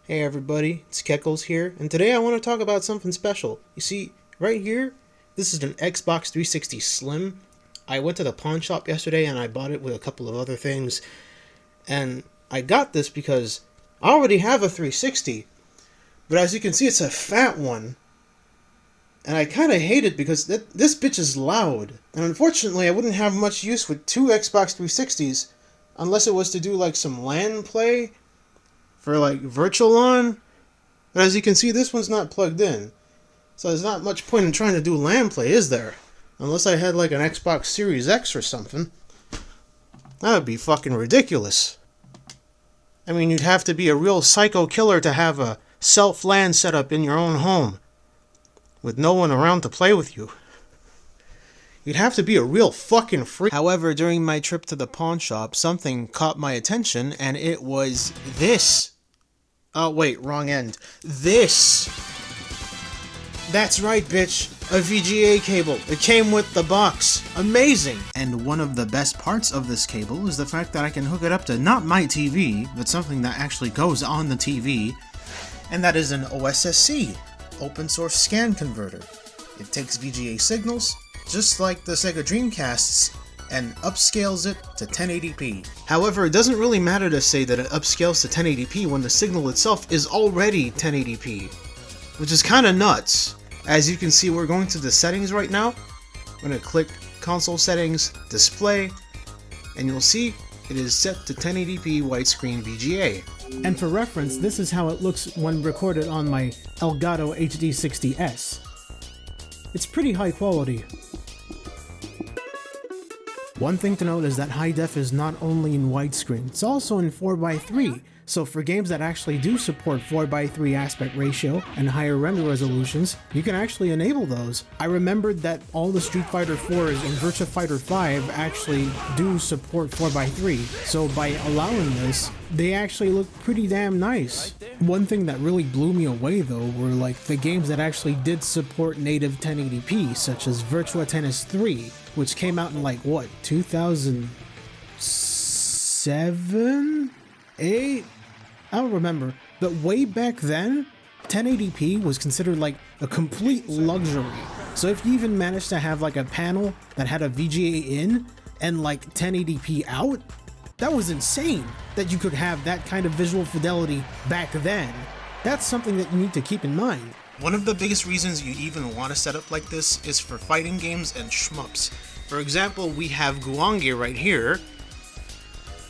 Hey everybody, it's Keckles here, and today I want to talk about something special. You see, right here, this is an Xbox 360 Slim. I went to the pawn shop yesterday and I bought it with a couple of other things. And I got this because I already have a 360, but as you can see it's a fat one. And I kind of hate it because this bitch is loud. And unfortunately I wouldn't have much use with two Xbox 360s unless it was to do like some LAN play for like virtual LAN. But as you can see, this one's not plugged in. So there's not much point in trying to do LAN play, is there? Unless I had like an Xbox Series X or something. That would be fucking ridiculous. I mean, you'd have to be a real psycho killer to have a self-LAN set up in your own home with no one around to play with you. You'd have to be a real fucking freak. However, during my trip to the pawn shop, something caught my attention, and it was this. Oh, wait, wrong end. This. That's right, bitch. A VGA cable. It came with the box. Amazing. And one of the best parts of this cable is the fact that I can hook it up to not my TV, but something that actually goes on the TV, and that is an OSSC, open source scan converter. It takes VGA signals, just like the Sega Dreamcast's, and upscales it to 1080p. However, it doesn't really matter to say that it upscales to 1080p when the signal itself is already 1080p, which is kinda nuts. As you can see, we're going to the settings right now. I'm gonna click console settings, display, and you'll see it is set to 1080p widescreen VGA. And for reference, this is how it looks when recorded on my Elgato HD60S. It's pretty high quality. One thing to note is that high def is not only in widescreen, it's also in 4:3, so for games that actually do support 4:3 aspect ratio and higher render resolutions, you can actually enable those. I remembered that all the Street Fighter 4s and Virtua Fighter 5 actually do support 4:3, so by allowing this, they actually look pretty damn nice. One thing that really blew me away though were like the games that actually did support native 1080p, such as Virtua Tennis 3, which came out in like what, 2007? 8? I don't remember, but way back then, 1080p was considered like a complete luxury. So if you even managed to have like a panel that had a VGA in and like 1080p out, that was insane that you could have that kind of visual fidelity back then. That's something that you need to keep in mind. One of the biggest reasons you even want a setup like this is for fighting games and shmups. For example, we have Guange right here.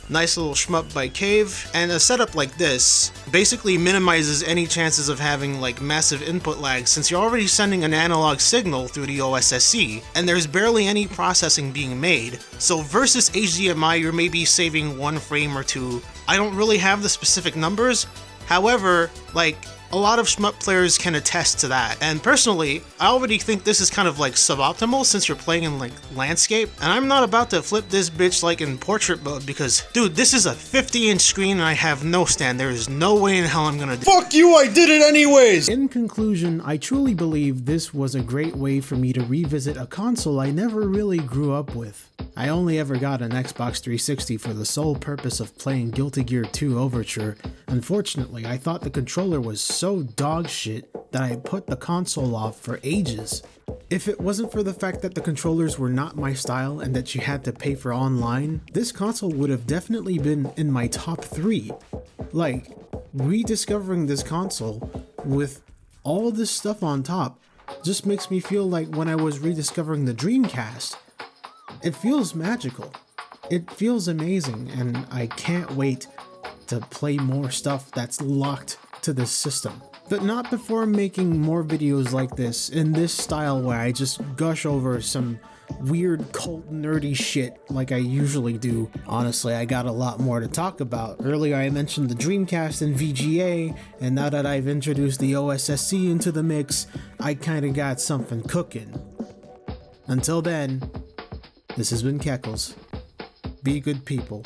Nice little shmup by Cave, and a setup like this basically minimizes any chances of having like massive input lag since you're already sending an analog signal through the OSSC, and there's barely any processing being made. So versus HDMI, you're maybe saving 1 frame or 2. I don't really have the specific numbers, however, like, a lot of shmup players can attest to that, and personally, I already think this is kind of like suboptimal since you're playing in like landscape, and I'm not about to flip this bitch like in portrait mode because, dude, this is a 50-inch screen and I have no stand. There is no way in hell I'm gonna do. Fuck you, I did it anyways! In conclusion, I truly believe this was a great way for me to revisit a console I never really grew up with. I only ever got an Xbox 360 for the sole purpose of playing Guilty Gear 2 Overture. Unfortunately, I thought the controller was so dog shit that I put the console off for ages. If it wasn't for the fact that the controllers were not my style and that you had to pay for online, this console would have definitely been in my top 3. Like, rediscovering this console with all this stuff on top just makes me feel like when I was rediscovering the Dreamcast. It feels magical. It feels amazing, and I can't wait to play more stuff that's locked to this system. But not before making more videos like this, in this style where I just gush over some weird cult nerdy shit like I usually do. Honestly, I got a lot more to talk about. Earlier I mentioned the Dreamcast and VGA, and now that I've introduced the OSSC into the mix, I kinda got something cooking. Until then, this has been Keckles. Be good people.